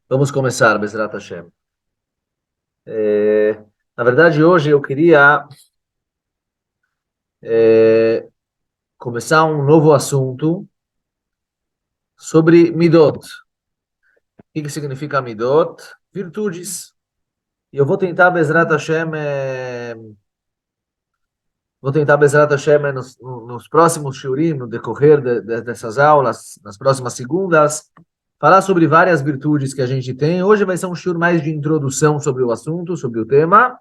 Vamos começar, Bezrat Hashem. É, Na verdade, hoje eu queria é, começar um novo assunto sobre Midot. O que significa Midot? Virtudes. E eu vou tentar, Bezrat Hashem, nos próximos shiurim, no decorrer dessas aulas, nas próximas segundas, falar sobre várias virtudes que a gente tem. Hoje vai ser um shiur mais de introdução sobre o assunto, sobre o tema.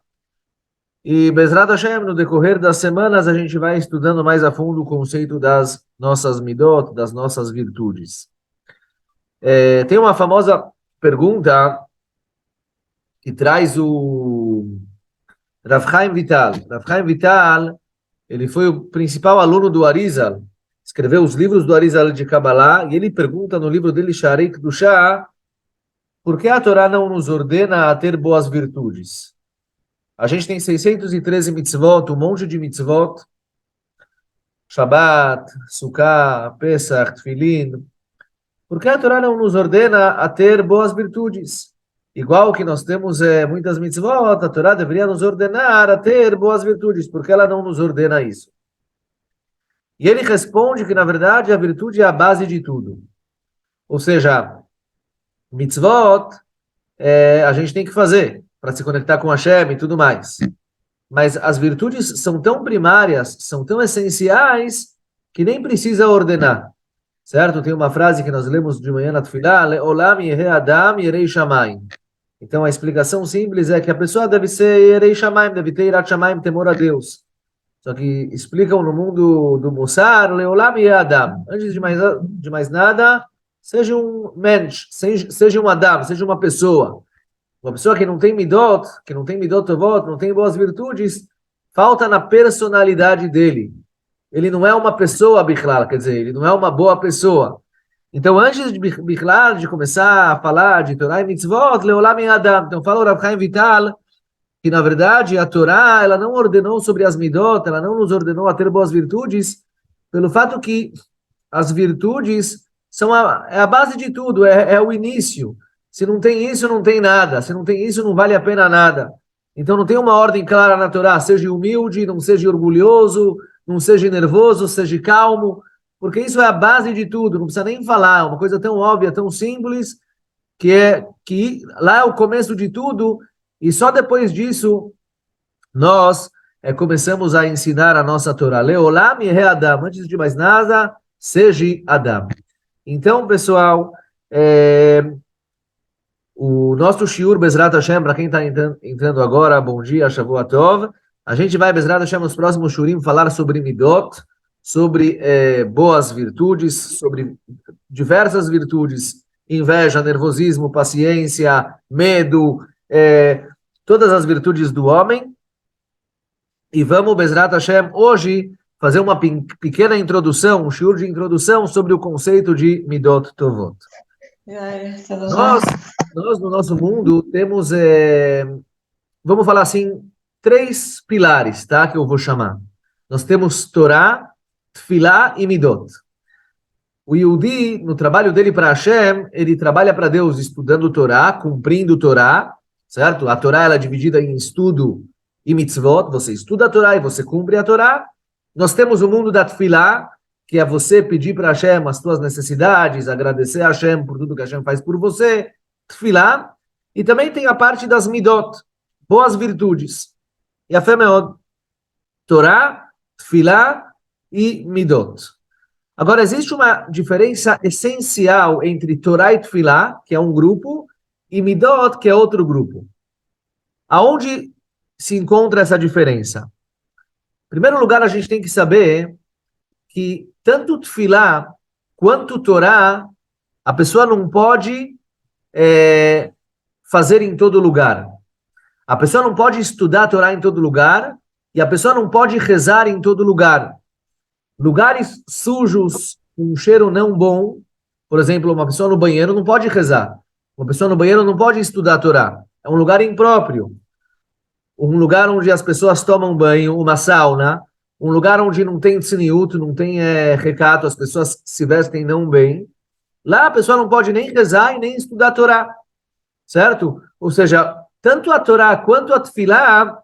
E Bezrat Hashem, no decorrer das semanas, a gente vai estudando mais a fundo o conceito das nossas midot, das nossas virtudes. Tem uma famosa pergunta que traz o Rav Chaim Vital. Rav Chaim Vital, ele foi o principal aluno do Arizal, escreveu os livros do Arizal de Kabbalah, e ele pergunta no livro dele, Sharei Kedushá, por que a Torá não nos ordena a ter boas virtudes? A gente tem 613 mitzvot, um monte de mitzvot, Shabbat, Sukkah, Pesach, Tfilin. Por que a Torá não nos ordena a ter boas virtudes? Igual que nós temos muitas mitzvot, a Torá deveria nos ordenar a ter boas virtudes. Por que ela não nos ordena isso? E ele responde que, na verdade, a virtude é a base de tudo. Ou seja, mitzvot a gente tem que fazer para se conectar com Hashem e tudo mais. Mas as virtudes são tão primárias, são tão essenciais, que nem precisa ordenar. Certo? Tem uma frase que nós lemos de manhã na Tefilá, Le'olam yerei Adam yerei Shamayim. Então a explicação simples é que a pessoa deve ser yerei Shamayim, deve ter irat Shamayim, temor a Deus. Só que explicam no mundo do Mussar, Le'olam yerei Adam. Antes de mais nada, seja um mensch, seja um Adam, seja uma pessoa. Uma pessoa que não tem midot tovot, não tem boas virtudes, falta na personalidade dele. Ele não é uma pessoa, Bichlal, quer dizer, ele não é uma boa pessoa. Então, antes de Bichlal, de começar a falar de Torá e Mitzvot, Leolam e Adam. Então, fala o Rav Chaim Vital que, na verdade, a Torá, ela não ordenou sobre as Midot, ela não nos ordenou a ter boas virtudes, pelo fato que as virtudes é a base de tudo, é o início. Se não tem isso, não tem nada. Se não tem isso, não vale a pena nada. Então, não tem uma ordem clara na Torá. Seja humilde, não seja orgulhoso, não seja nervoso, seja calmo, porque isso é a base de tudo, não precisa nem falar, é uma coisa tão óbvia, tão simples, que lá é o começo de tudo, e só depois disso nós começamos a ensinar a nossa Torá. Leolam e Adam, antes de mais nada, seja Adam. Então, pessoal, o nosso Shiur Bezrat Hashem, para quem está entrando agora, bom dia, Shavua Tov. A gente vai, Bezrat Hashem, nos próximos Shurim, falar sobre Midot, sobre boas virtudes, sobre diversas virtudes, inveja, nervosismo, paciência, medo, todas as virtudes do homem. E vamos, Bezrat Hashem, hoje fazer uma pequena introdução, um Shiur de introdução sobre o conceito de Midot Tovot. Nós, nós, no nosso mundo, temos, vamos falar assim, três pilares, tá? Que eu vou chamar. Nós temos Torá, Tfilá e Midot. O Yehudi, no trabalho dele para Hashem, ele trabalha para Deus estudando Torá, cumprindo Torá, certo? A Torá ela é dividida em estudo e mitzvot. Você estuda a Torá e você cumpre a Torá. Nós temos o mundo da Tfilá, que é você pedir para Hashem as suas necessidades, agradecer a Hashem por tudo que Hashem faz por você, Tfilá, e também tem a parte das Midot, boas virtudes. E a fé é Torá, Tfilá e Midot. Agora, existe uma diferença essencial entre Torá e Tfilá, que é um grupo, e Midot, que é outro grupo. Aonde se encontra essa diferença? Em primeiro lugar, a gente tem que saber que tanto Tfilá quanto Torá, a pessoa não pode fazer em todo lugar. A pessoa não pode estudar a Torá em todo lugar e a pessoa não pode rezar em todo lugar. Lugares sujos, com um cheiro não bom, por exemplo, uma pessoa no banheiro não pode rezar. Uma pessoa no banheiro não pode estudar a Torá. É um lugar impróprio. Um lugar onde as pessoas tomam banho, uma sauna, um lugar onde não tem tzniut, não tem recato, as pessoas se vestem não bem. Lá a pessoa não pode nem rezar e nem estudar a Torá. certo? Ou seja, tanto a Torá quanto a Tefilá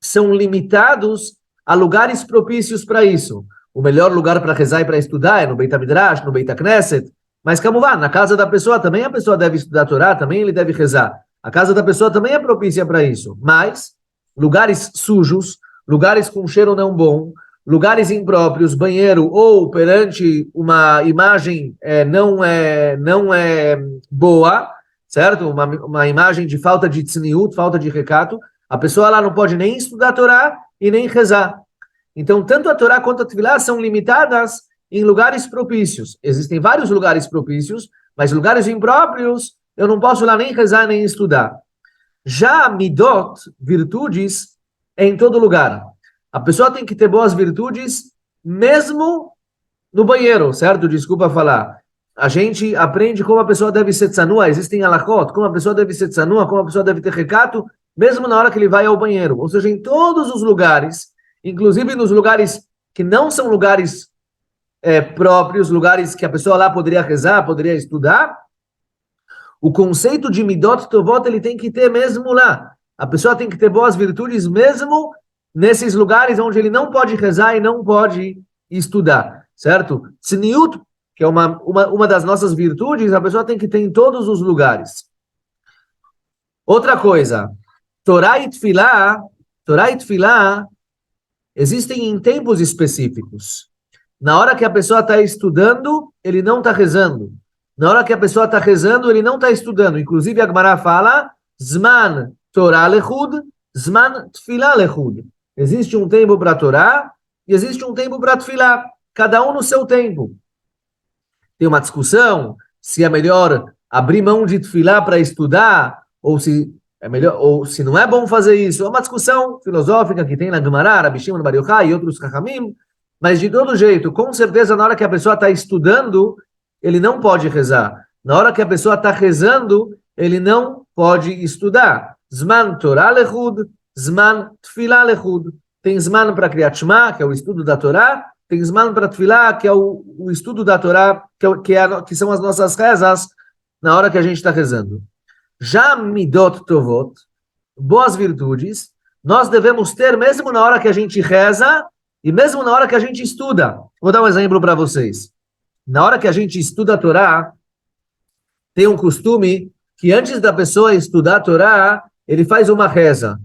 são limitados a lugares propícios para isso. O melhor lugar para rezar e para estudar é no Beit HaMidrash, no Beit HaKnesset, mas como vá, na casa da pessoa também a pessoa deve estudar a Torá, também ele deve rezar. A casa da pessoa também é propícia para isso, mas lugares sujos, lugares com cheiro não bom, lugares impróprios, banheiro ou perante uma imagem não é boa, certo? Uma imagem de falta de tzniut, falta de recato, a pessoa lá não pode nem estudar a Torá e nem rezar. Então, tanto a Torá quanto a Tefilá são limitadas em lugares propícios. Existem vários lugares propícios, mas lugares impróprios, eu não posso lá nem rezar nem estudar. Já midot, virtudes, é em todo lugar. A pessoa tem que ter boas virtudes, mesmo no banheiro, certo? Desculpa falar. A gente aprende como a pessoa deve ser tzanua, existem halachot, como a pessoa deve ser tzanua, como a pessoa deve ter recato, mesmo na hora que ele vai ao banheiro. Ou seja, em todos os lugares, inclusive nos lugares que não são lugares próprios, lugares que a pessoa lá poderia rezar, poderia estudar, o conceito de midot tovot ele tem que ter mesmo lá. A pessoa tem que ter boas virtudes mesmo nesses lugares onde ele não pode rezar e não pode estudar, certo? Tzniut, que é uma das nossas virtudes, a pessoa tem que ter em todos os lugares. Outra coisa, Torá e Tefilá existem em tempos específicos. Na hora que a pessoa está estudando, ele não está rezando. Na hora que a pessoa está rezando, ele não está estudando. Inclusive, a Gemara fala, Zman Torá lechud, Zman Tefilá lechud. Existe um tempo para Torá e existe um tempo para Tefilá. Cada um no seu tempo. Tem uma discussão se é melhor abrir mão de Tefilá para estudar, ou se é melhor, ou se não é bom fazer isso. É uma discussão filosófica que tem na Gemara, Rabi Shimon Bar Yochai e outros Chachamim, mas de todo jeito, com certeza, na hora que a pessoa está estudando, ele não pode rezar. Na hora que a pessoa está rezando, ele não pode estudar. Zman Torah lechud, Zman Tefilá lechud. Tem Zman para Kriyat Shema, que é o estudo da Torá, tem Zman para Tefilá, que é o estudo da Torá, que são as nossas rezas, na hora que a gente está rezando. Já Midot Tovot, boas virtudes, nós devemos ter mesmo na hora que a gente reza e mesmo na hora que a gente estuda. Vou dar um exemplo para vocês. Na hora que a gente estuda a Torá, tem um costume que antes da pessoa estudar a Torá, ele faz uma reza.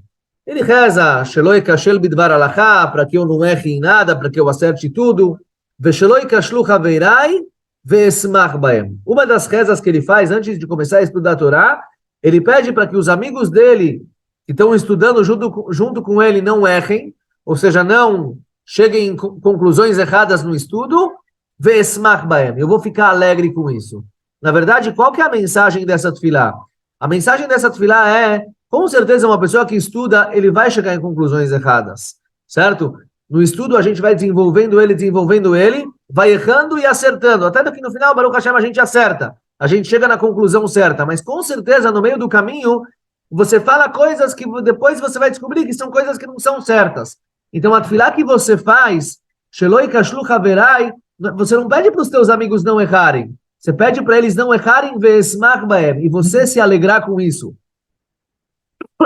Ele reza, Sheloi kashel bidvar alachá, para que eu não erre em nada, para que eu acerte tudo. Vesheloi kashlu haveirai ve'esmach baem. Uma das rezas que ele faz antes de começar a estudar a Torá, ele pede para que os amigos dele, que estão estudando junto com ele, não errem, ou seja, não cheguem em conclusões erradas no estudo, ve'esmach baem. Eu vou ficar alegre com isso. Na verdade, qual que é a mensagem dessa tefilá? A mensagem dessa tefilá é, com certeza, uma pessoa que estuda, ele vai chegar em conclusões erradas, certo? No estudo, a gente vai desenvolvendo ele, vai errando e acertando, até que no final, Baruch Hashem, a gente acerta. A gente chega na conclusão certa, mas com certeza, no meio do caminho, você fala coisas que depois você vai descobrir que são coisas que não são certas. Então, a tefilá que você faz, Sheloi kashlu haverai, você não pede para os teus amigos não errarem. Você pede para eles não errarem ve'esmach baem, e você se alegrar com isso.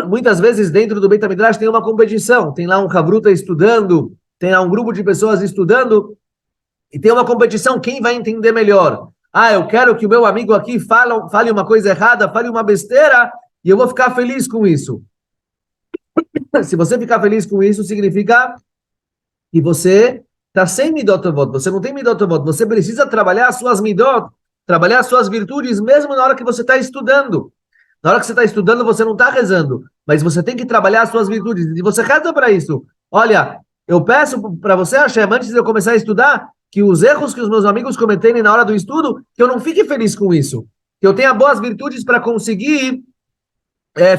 Muitas vezes dentro do Beit HaMidrash tem uma competição, tem lá um Havruta estudando, tem lá um grupo de pessoas estudando, e tem uma competição, quem vai entender melhor? Ah, eu quero que o meu amigo aqui fale uma coisa errada, fale uma besteira, e eu vou ficar feliz com isso. Se você ficar feliz com isso, significa que você está sem midot tovot, você não tem midot tovot, você precisa trabalhar as suas midot, trabalhar as suas virtudes, mesmo na hora que você está estudando. Na hora que você está estudando, você não está rezando, mas você tem que trabalhar as suas virtudes, e você reza para isso. Olha, eu peço para você, Hashem, antes de eu começar a estudar, que os erros que os meus amigos cometerem na hora do estudo, que eu não fique feliz com isso, que eu tenha boas virtudes para conseguir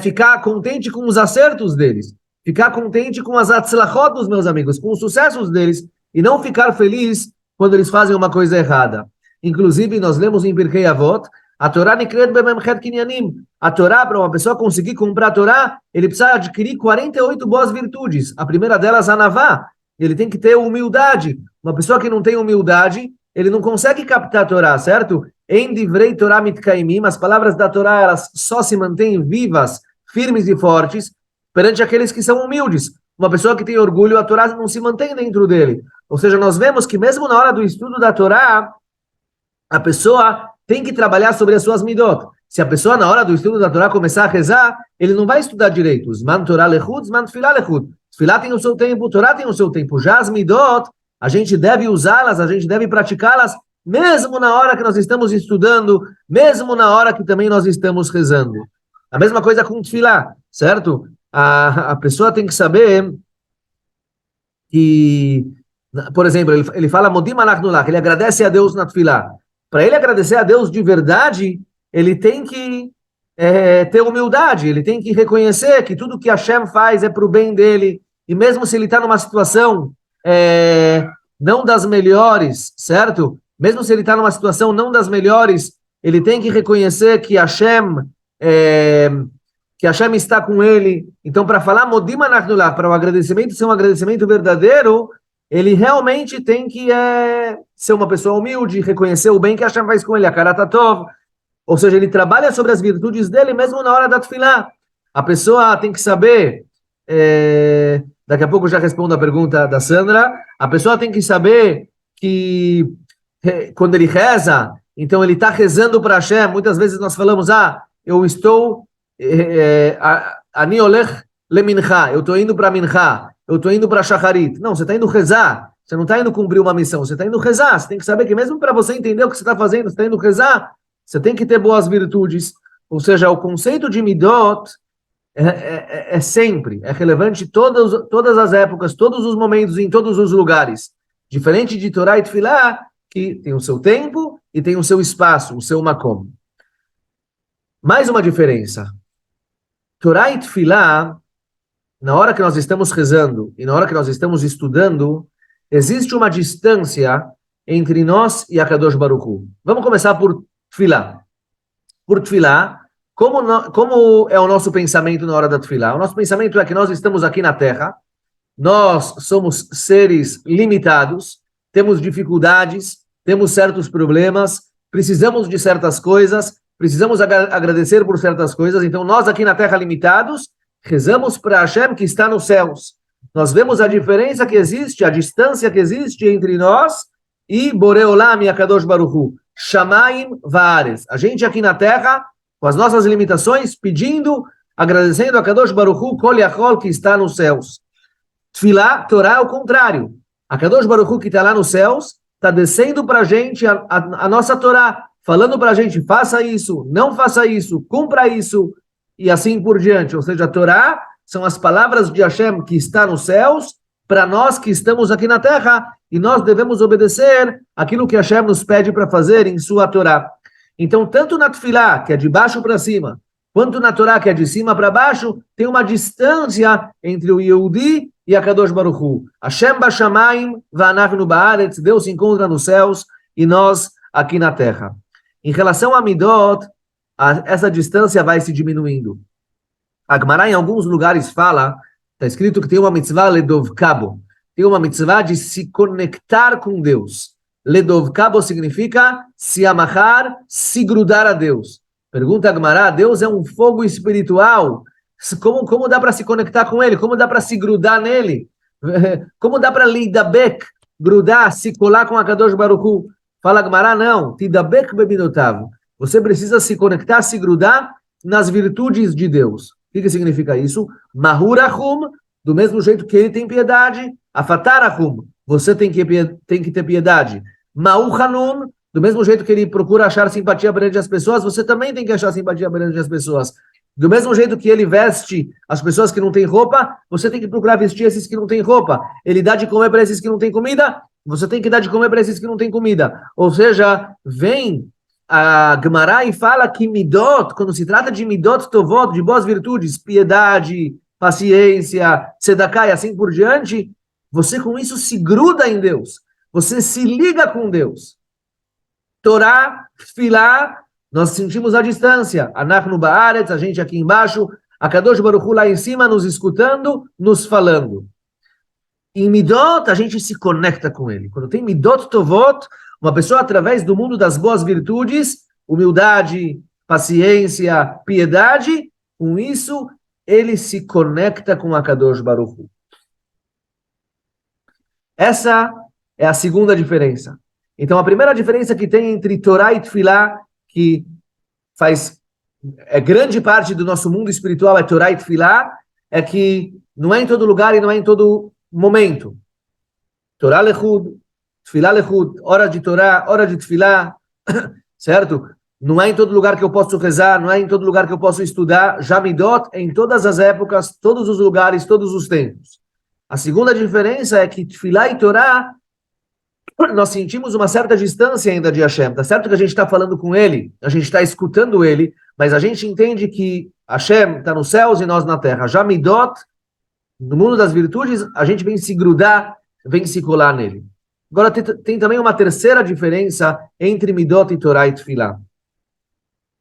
ficar contente com os acertos deles, ficar contente com as atzlachot dos meus amigos, com os sucessos deles, e não ficar feliz quando eles fazem uma coisa errada. Inclusive, nós lemos em Pirkei Avot, a Torá nikret bememchet kinyanim. A Torá, para uma pessoa conseguir comprar a Torá, ele precisa adquirir 48 boas virtudes. A primeira delas, a Navá. Ele tem que ter humildade. Uma pessoa que não tem humildade, ele não consegue captar a Torá, certo? em divrei Torah mitkaimim, as palavras da Torá, elas só se mantêm vivas, firmes e fortes, perante aqueles que são humildes. Uma pessoa que tem orgulho, a Torá não se mantém dentro dele. Ou seja, nós vemos que mesmo na hora do estudo da Torá, a pessoa tem que trabalhar sobre as suas midot. Se a pessoa, na hora do estudo da Torá, começar a rezar, ele não vai estudar direito. Zman Torah lechut, Zman Tfilah lechut. Tfilah tem o seu tempo, Torá tem o seu tempo. Já as midot, a gente deve usá-las, a gente deve praticá-las, mesmo na hora que nós estamos estudando, mesmo na hora que também nós estamos rezando. A mesma coisa com Tfilah, certo? A pessoa tem que saber que, por exemplo, ele fala Modim Alach, que ele agradece a Deus na Tfilah. Para ele agradecer a Deus de verdade, ele tem que ter humildade, ele tem que reconhecer que tudo que Hashem faz é para o bem dele, e mesmo se ele está numa situação não das melhores, certo? Mesmo se ele está numa situação não das melhores, ele tem que reconhecer que Hashem está com ele. Então, para falar Modim Anachnullah, para o agradecimento ser um agradecimento verdadeiro, ele realmente tem que ser uma pessoa humilde, reconhecer o bem que Hashem faz com ele, a Karatatov. Ou seja, ele trabalha sobre as virtudes dele mesmo na hora da Tfilah. A pessoa tem que saber, daqui a pouco eu já respondo a pergunta da Sandra, a pessoa tem que saber que quando ele reza, então ele está rezando para Hashem. Muitas vezes nós falamos, eu estou Ani olech lemincha, eu estou indo para mincha, eu estou indo para shacharit. Não, você está indo rezar, você não está indo cumprir uma missão, você está indo rezar. Você tem que saber que mesmo para você entender o que você está fazendo, você está indo rezar, você tem que ter boas virtudes. Ou seja, o conceito de midot sempre, é relevante em todas as épocas, todos os momentos, em todos os lugares. Diferente de Torá e Tfilah, que tem o seu tempo e tem o seu espaço, o seu makom. Mais uma diferença. Torá e Tfilah, na hora que nós estamos rezando e na hora que nós estamos estudando, existe uma distância entre nós e a Kadosh Baruch Hu. Vamos começar por Tfilah. Por Tfilah, como é o nosso pensamento na hora da Tfilah? O nosso pensamento é que nós estamos aqui na Terra, nós somos seres limitados, temos dificuldades, temos certos problemas, precisamos de certas coisas, precisamos agradecer por certas coisas. Então nós aqui na Terra limitados, rezamos para Hashem que está nos céus. Nós vemos a diferença que existe, a distância que existe entre nós e Boreolam e Akadosh Baruch Hu. Shamayim va'aretz. A gente aqui na Terra, com as nossas limitações, pedindo, agradecendo a Akadosh Baruch Hu, Kol Yachol, que está nos céus. Tfilah, Torá é o contrário. A Kadosh Baruch Hu, que está lá nos céus, está descendo para a gente a nossa Torá, falando para a gente, faça isso, não faça isso, cumpra isso, e assim por diante. Ou seja, a Torá são as palavras de Hashem que está nos céus, para nós que estamos aqui na terra, e nós devemos obedecer aquilo que Hashem nos pede para fazer em sua Torá. Então, tanto na Tfilah, que é de baixo para cima, quanto na Torá, que é de cima para baixo, tem uma distância entre o Yehudi e a Kadosh Baruch Hu. Hashem bashamayim va'anachnu ba'aretz, Deus se encontra nos céus e nós aqui na terra. Em relação a Midot, essa distância vai se diminuindo. A Gemara em alguns lugares fala, está escrito que tem uma mitzvah ledovkabo, tem uma mitzvah de se conectar com Deus. Ledovkabo significa se amarrar, se grudar a Deus. Pergunta a Gemara, Deus é um fogo espiritual, como dá para se conectar com ele? Como dá para se grudar nele? Como dá para lidabek, grudar, se colar com a Kadosh Baruch Hu? Fala Gemara, não, tidabek bemidotav. Você precisa se conectar, se grudar nas virtudes de Deus. O que significa isso? Mahurachum, do mesmo jeito que ele tem piedade, afatarachum, você tem que ter piedade. Mauchanum, do mesmo jeito que ele procura achar simpatia perante as pessoas, você também tem que achar simpatia perante as pessoas. Do mesmo jeito que ele veste as pessoas que não têm roupa, você tem que procurar vestir esses que não têm roupa. Ele dá de comer para esses que não têm comida, você tem que dar de comer para esses que não têm comida. Ou seja, vem a Gemara e fala que Midot, quando se trata de Midot Tovot, de boas virtudes, piedade, paciência, tzedakah e assim por diante, você com isso se gruda em Deus. Você se liga com Deus. Torá, Tfilah, nós sentimos a distância. Anachnu ba'aretz, a gente aqui embaixo, a Kadosh Baruch Hu lá em cima, nos escutando, nos falando. Em Midot, a gente se conecta com ele. Quando tem Midot Tovot, Uma pessoa, através do mundo das boas virtudes, humildade, paciência, piedade, com isso, ele se conecta com a Kadosh Baruch Hu. Essa é a segunda diferença. Então, a primeira diferença que tem entre Torá e Tfilá, que grande parte do nosso mundo espiritual é Torá e Tfilá, é que não é em todo lugar e não é em todo momento. Torá lechud, Tfilá lechud, hora de Torá, hora de Tfilá, certo? Não é em todo lugar que eu posso rezar, não é em todo lugar que eu posso estudar. Já Midot é em todas as épocas, todos os lugares, todos os tempos. A segunda diferença é que Tfilá e Torá, nós sentimos uma certa distância ainda de Hashem. Tá certo que a gente está falando com ele, a gente está escutando ele, mas a gente entende que Hashem está nos céus e nós na terra. Já Midot, no mundo das virtudes, a gente vem se grudar, vem se colar nele. Agora tem também uma terceira diferença entre Midot e Torá e Tfilá.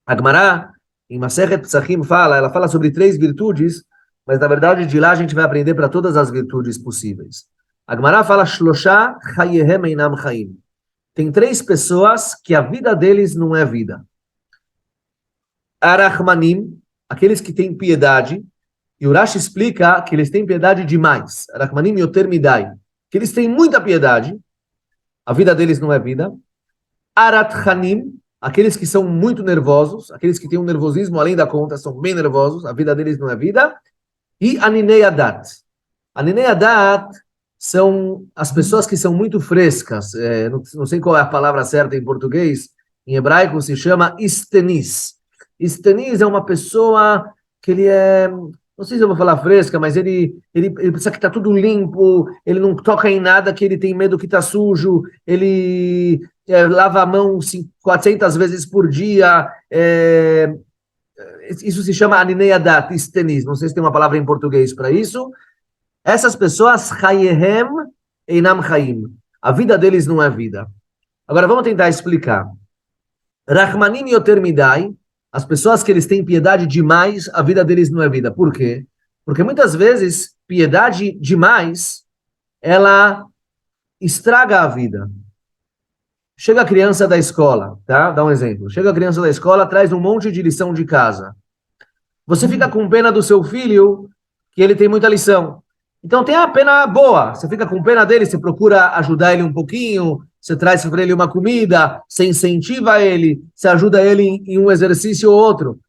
A Gemara, em Masechet Psachim, ela fala sobre 3 virtudes, mas na verdade de lá a gente vai aprender para todas as virtudes possíveis. A Gemara fala Shlosha chayehem einam chaim. Tem 3 pessoas que a vida deles não é vida. Arachmanim, aqueles que têm piedade, e o Rashi explica que eles têm piedade demais. Arachmanim yoter midai, que eles têm muita piedade, a vida deles não é vida. Aratchanim, aqueles que são muito nervosos, aqueles que têm um nervosismo além da conta, são bem nervosos, a vida deles não é vida. E Aninei Adat. Aninei Adat são as pessoas que são muito frescas, não sei qual é a palavra certa em português, em hebraico se chama istenis. Istenis é uma pessoa que ele é, não sei se eu vou falar fresca, mas ele pensa que está tudo limpo, ele não toca em nada que ele tem medo que está sujo, ele lava a mão 400 vezes por dia, isso se chama Aninei Adat, istenis, não sei se tem uma palavra em português para isso. Essas pessoas, chayehem einam chaim, a vida deles não é vida. Agora vamos tentar explicar. Rachmanim yoter midai, as pessoas que eles têm piedade demais, a vida deles não é vida. Por quê? Porque muitas vezes, piedade demais, ela estraga a vida. Chega a criança da escola, tá? Dá um exemplo. Chega a criança da escola, traz um monte de lição de casa. Você fica com pena do seu filho, que ele tem muita lição. Então tem a pena boa, você fica com pena dele, você procura ajudar ele um pouquinho, você traz para ele uma comida, você incentiva ele, você ajuda ele em um exercício ou outro.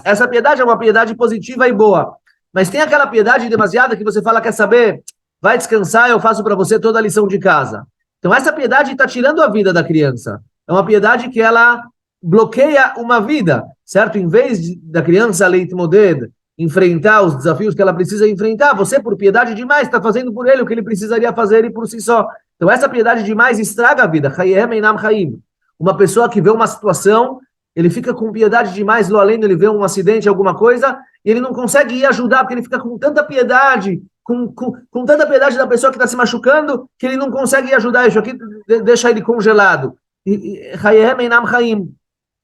Essa piedade é uma piedade positiva e boa. Mas tem aquela piedade demasiada que você fala, quer saber? Vai descansar, eu faço para você toda a lição de casa. Então essa piedade está tirando a vida da criança. É uma piedade que ela bloqueia uma vida, certo? Em vez da criança leitmoded enfrentar os desafios que ela precisa enfrentar, você, por piedade demais, está fazendo por ele o que ele precisaria fazer e por si só. Então, essa piedade demais estraga a vida. Uma pessoa que vê uma situação, ele fica com piedade demais, lo além, ele vê um acidente, alguma coisa, e ele não consegue ir ajudar, porque ele fica com tanta piedade, com tanta piedade da pessoa que está se machucando, que ele não consegue ir ajudar. Isso aqui deixa ele congelado.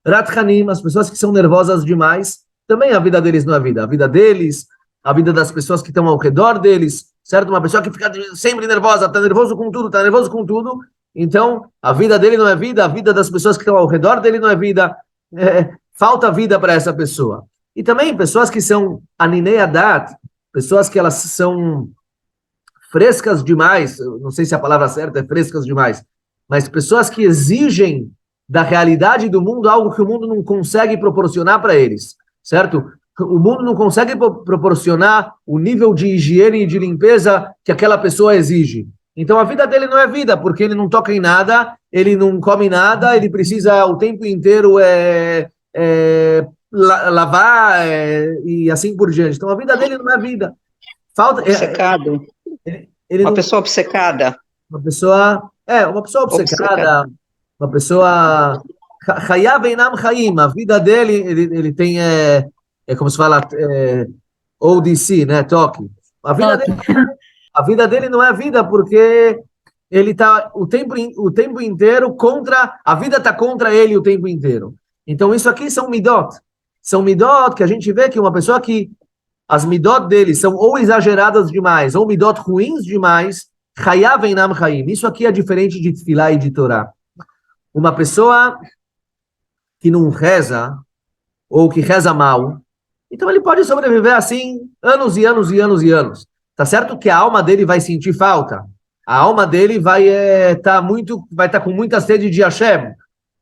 Ratchanim, as pessoas que são nervosas demais, também a vida deles não é vida. A vida deles, a vida das pessoas que estão ao redor deles, certo? Uma pessoa que fica sempre nervosa, está nervoso com tudo, está nervoso com tudo. Então, a vida dele não é vida, a vida das pessoas que estão ao redor dele não é vida. Falta vida para essa pessoa. E também pessoas que são aninei adat, pessoas que elas são frescas demais, não sei se a palavra certa é frescas demais, mas pessoas que exigem da realidade do mundo algo que o mundo não consegue proporcionar para eles. Certo? O mundo não consegue proporcionar o nível de higiene e de limpeza que aquela pessoa exige. Então a vida dele não é vida, porque ele não toca em nada, ele não come nada, ele precisa o tempo inteiro lavar e assim por diante. Então a vida dele não é vida. Falta. Obcecado. Uma pessoa obcecada. Uma pessoa obcecada, uma pessoa. Chayav einam chaim, a vida dele, ele tem, como se fala, ODC, né, toque. A vida dele não é vida, porque ele está o tempo inteiro contra, a vida está contra ele o tempo inteiro. Então isso aqui são midot que a gente vê que uma pessoa que as midot dele são ou exageradas demais, ou midot ruins demais, chayav einam chaim. Isso aqui é diferente de Tfilá e de Torá. uma pessoa que não reza, ou que reza mal, então ele pode sobreviver assim anos e anos e anos e anos. Tá certo que a alma dele vai sentir falta. A alma dele vai estar com muita sede de Hashem.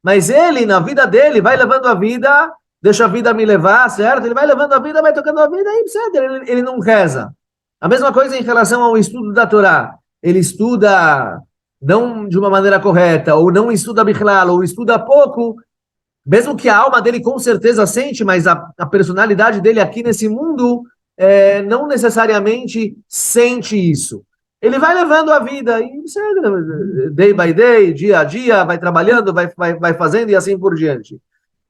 Mas ele, na vida dele, vai levando a vida, deixa a vida me levar, certo? Ele vai levando a vida, vai tocando a vida, e certo? Ele não reza. A mesma coisa em relação ao estudo da Torá. Ele estuda não de uma maneira correta, ou não estuda Bichlal, ou estuda pouco, mesmo que a alma dele com certeza sente, mas a personalidade dele aqui nesse mundo não necessariamente sente isso. Ele vai levando a vida, e day by day, dia a dia, vai trabalhando, vai fazendo e assim por diante.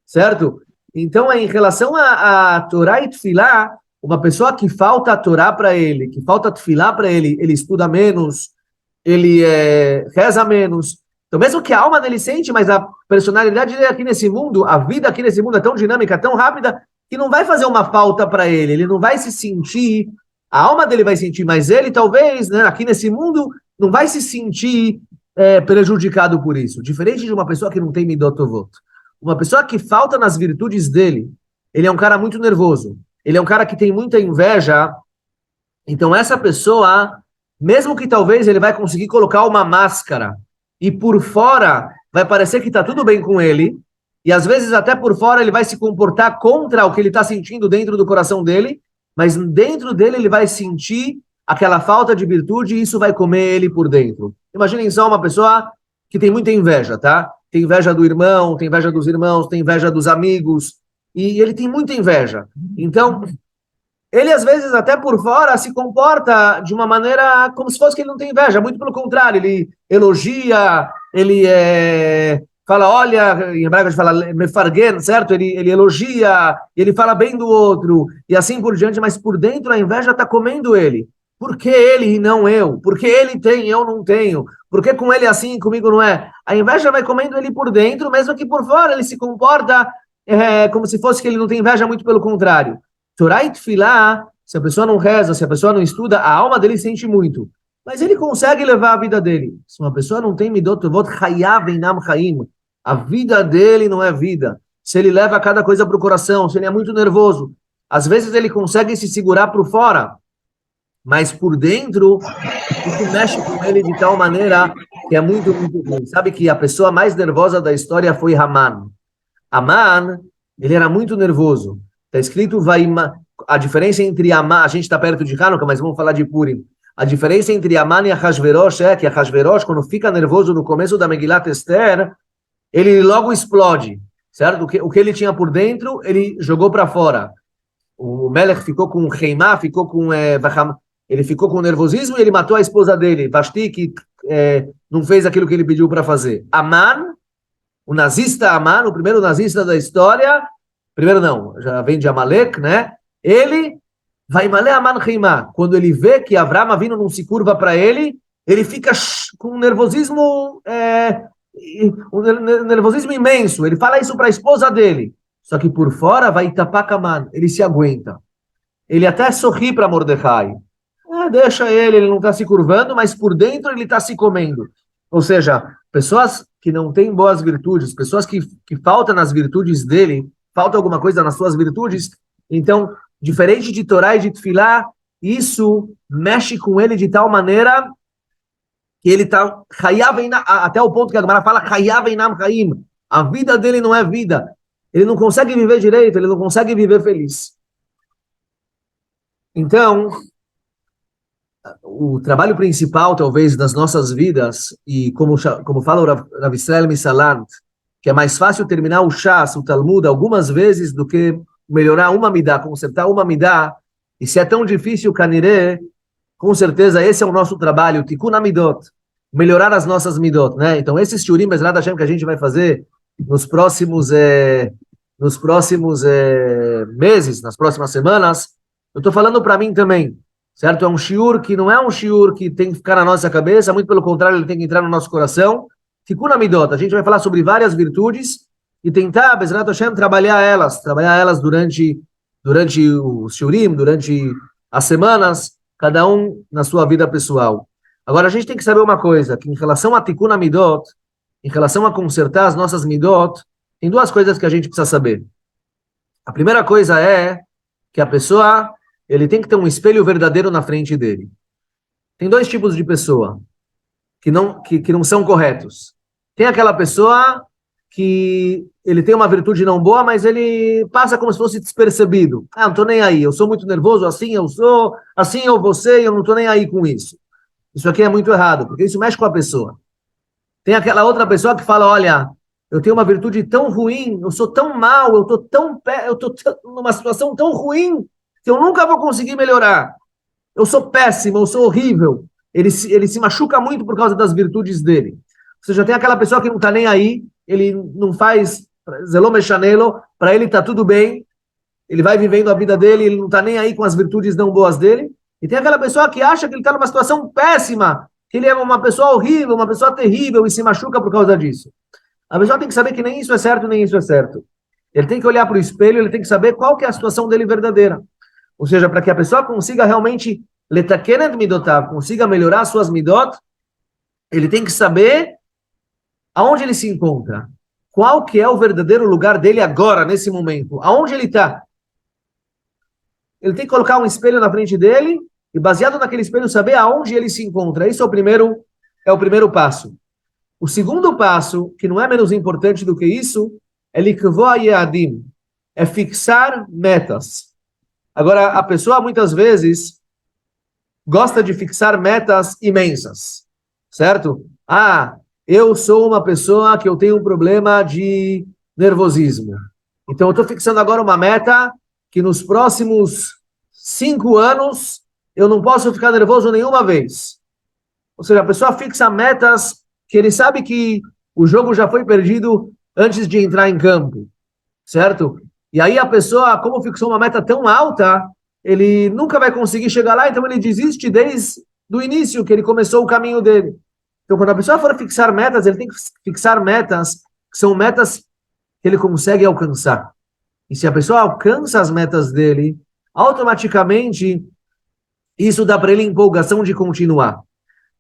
Certo? Então, em relação a Torá e Tfilá, uma pessoa que falta a Torá para ele, que falta a Tfilá para ele, ele estuda menos, ele reza menos. Então, mesmo que a alma dele sente, mas a personalidade dele aqui nesse mundo, a vida aqui nesse mundo é tão dinâmica, tão rápida, que não vai fazer uma falta para ele. Ele não vai se sentir, a alma dele vai sentir, mas ele talvez, né, aqui nesse mundo, não vai se sentir prejudicado por isso. Diferente de uma pessoa que não tem Midot Tovot. Uma pessoa que falta nas virtudes dele, ele é um cara muito nervoso. Ele é um cara que tem muita inveja. Então, essa pessoa, mesmo que talvez ele vai conseguir colocar uma máscara e por fora vai parecer que está tudo bem com ele, e às vezes até por fora ele vai se comportar contra o que ele está sentindo dentro do coração dele, mas dentro dele ele vai sentir aquela falta de virtude e isso vai comer ele por dentro. Imaginem só uma pessoa que tem muita inveja, tá? Tem inveja do irmão, tem inveja dos irmãos, tem inveja dos amigos, e ele tem muita inveja. Então, ele às vezes até por fora se comporta de uma maneira como se fosse que ele não tem inveja, muito pelo contrário, ele elogia, ele fala, olha, em hebraico a gente fala mefargen, certo? Ele elogia, ele fala bem do outro, e assim por diante, mas por dentro a inveja está comendo ele. Por que ele e não eu? Por que ele tem e eu não tenho? Por que com ele é assim e comigo não é? A inveja vai comendo ele por dentro, mesmo que por fora ele se comporta como se fosse que ele não tem inveja, muito pelo contrário. Torá e Tfilá, se a pessoa não reza, se a pessoa não estuda, a alma dele sente muito. Mas ele consegue levar a vida dele. Se uma pessoa não tem Midot Tovot, Chayav Einam Chaim, a vida dele não é vida. Se ele leva cada coisa para o coração, se ele é muito nervoso, às vezes ele consegue se segurar por fora, mas por dentro, isso mexe com ele de tal maneira que é muito, muito ruim. Sabe que a pessoa mais nervosa da história foi Haman. Haman, ele era muito nervoso. Está escrito, a diferença entre Haman, a gente está perto de Hanukkah, mas vamos falar de Purim. A diferença entre Haman e Ahasverosh é que Ahasverosh, quando fica nervoso no começo da Megilat Esther, ele logo explode, certo? O que ele tinha por dentro, ele jogou para fora. O Melech ficou com Heimá, ele ficou com nervosismo e ele matou a esposa dele, Vashti, que não fez aquilo que ele pediu para fazer. Haman, o nazista Haman, o primeiro nazista da história, primeiro não, já vem de Amalek, né? Ele vai malé Haman Heimá. Quando ele vê que Avraham Avinu não se curva para ele, ele fica com um nervosismo, um nervosismo imenso. Ele fala isso para a esposa dele. Só que por fora vai Itapacaman, ele se aguenta. Ele até sorri para Mordecai. Deixa ele não está se curvando, mas por dentro ele está se comendo. Ou seja, pessoas que não têm boas virtudes, pessoas que faltam nas virtudes dele, falta alguma coisa nas suas virtudes, então, diferente de Torá e de Tfilá, isso mexe com ele de tal maneira que ele está até o ponto que a Gemara fala Chayav Einam Chaim. A vida dele não é vida. Ele não consegue viver direito, ele não consegue viver feliz. Então, o trabalho principal, talvez, das nossas vidas, e como fala o Rav Israel Misalant, que é mais fácil terminar o Shas, o Talmud, algumas vezes, do que melhorar uma midá, consertar uma midá, e se é tão difícil, Kaniré, com certeza esse é o nosso trabalho, Tikkun Amidot, melhorar as nossas midot, né? Então, esses shurim, Bezrat Hashem, que a gente vai fazer nos próximos meses, nas próximas semanas, eu estou falando para mim também, certo? É um shiur que não é um shiur que tem que ficar na nossa cabeça, muito pelo contrário, ele tem que entrar no nosso coração. Tikkun Amidot, a gente vai falar sobre várias virtudes e tentar, Bezrat Hashem, trabalhar elas durante o shiurim, durante as semanas, cada um na sua vida pessoal. Agora, a gente tem que saber uma coisa, que em relação a Tikkun Amidot, em relação a consertar as nossas midot, tem duas coisas que a gente precisa saber. A primeira coisa é que a pessoa, ele tem que ter um espelho verdadeiro na frente dele. Tem dois tipos de pessoa que não são corretos. Tem aquela pessoa que ele tem uma virtude não boa, mas ele passa como se fosse despercebido. Ah, não tô nem aí, eu sou muito nervoso, assim eu sou, assim eu vou ser, eu não tô nem aí com isso. Isso aqui é muito errado, porque isso mexe com a pessoa. Tem aquela outra pessoa que fala, olha, eu tenho uma virtude tão ruim, eu sou tão mal, eu tô numa situação tão ruim que eu nunca vou conseguir melhorar. Eu sou péssimo, eu sou horrível. Ele se machuca muito por causa das virtudes dele. Ou seja, tem aquela pessoa que não está nem aí, ele não faz zelô mechanelo, para ele está tudo bem, ele vai vivendo a vida dele, ele não está nem aí com as virtudes não boas dele. E tem aquela pessoa que acha que ele está numa situação péssima, que ele é uma pessoa horrível, uma pessoa terrível e se machuca por causa disso. A pessoa tem que saber que nem isso é certo, nem isso é certo. Ele tem que olhar para o espelho, ele tem que saber qual que é a situação dele verdadeira. Ou seja, para que a pessoa consiga realmente letakenet midotav, consiga melhorar suas midot, ele tem que saber aonde ele se encontra. Qual que é o verdadeiro lugar dele agora, nesse momento? Aonde ele está? Ele tem que colocar um espelho na frente dele e, baseado naquele espelho, saber aonde ele se encontra. Isso é o primeiro passo. O segundo passo, que não é menos importante do que isso, é likvoa yadim, é fixar metas. Agora, a pessoa muitas vezes gosta de fixar metas imensas, certo? Ah, eu sou uma pessoa que eu tenho um problema de nervosismo. Então, eu estou fixando agora uma meta que nos próximos 5 anos eu não posso ficar nervoso nenhuma vez. Ou seja, a pessoa fixa metas que ele sabe que o jogo já foi perdido antes de entrar em campo, certo? E aí a pessoa, como fixou uma meta tão alta, ele nunca vai conseguir chegar lá, então ele desiste desde o início que ele começou o caminho dele. Então, quando a pessoa for fixar metas, ele tem que fixar metas que são metas que ele consegue alcançar. E se a pessoa alcança as metas dele, automaticamente isso dá para ele empolgação de continuar.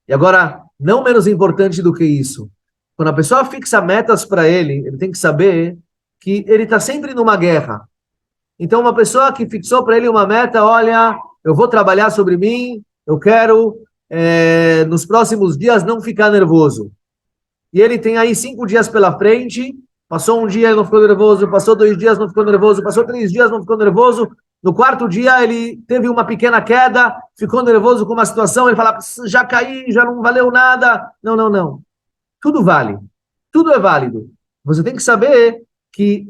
E agora, não menos importante do que isso, quando a pessoa fixa metas para ele, ele tem que saber que ele está sempre numa guerra. Então, uma pessoa que fixou para ele uma meta, olha, eu vou trabalhar sobre mim, eu quero, nos próximos dias, não ficar nervoso. E ele tem aí 5 dias pela frente, passou um dia e não ficou nervoso, passou 2 dias não ficou nervoso, passou 3 dias não ficou nervoso, no quarto dia ele teve uma pequena queda, ficou nervoso com uma situação, ele fala, já caí, já não valeu nada. Não, não, não. Tudo vale. Tudo é válido. Você tem que saber que,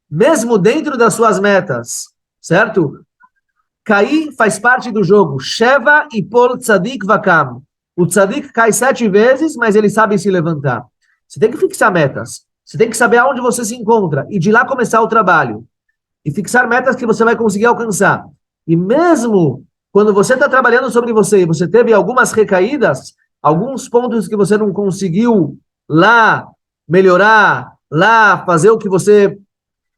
mesmo dentro das suas metas, certo? Cair faz parte do jogo. Sheva e Pol Tzadik Vakam. O Tzadik cai 7 vezes, mas ele sabe se levantar. Você tem que fixar metas. Você tem que saber aonde você se encontra e de lá começar o trabalho. E fixar metas que você vai conseguir alcançar. E mesmo quando você está trabalhando sobre você e você teve algumas recaídas, alguns pontos que você não conseguiu lá melhorar, lá fazer o que você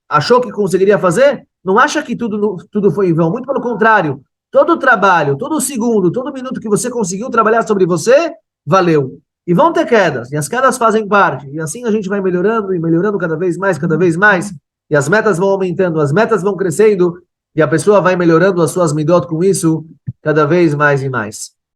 achou que conseguiria fazer, não acha que tudo foi em vão. Muito pelo contrário. Todo o trabalho, todo segundo, todo minuto que você conseguiu trabalhar sobre você, valeu. E vão ter quedas, e as quedas fazem parte. E assim a gente vai melhorando e melhorando cada vez mais, cada vez mais. E as metas vão aumentando, as metas vão crescendo, e a pessoa vai melhorando as suas midot com isso cada vez mais e mais.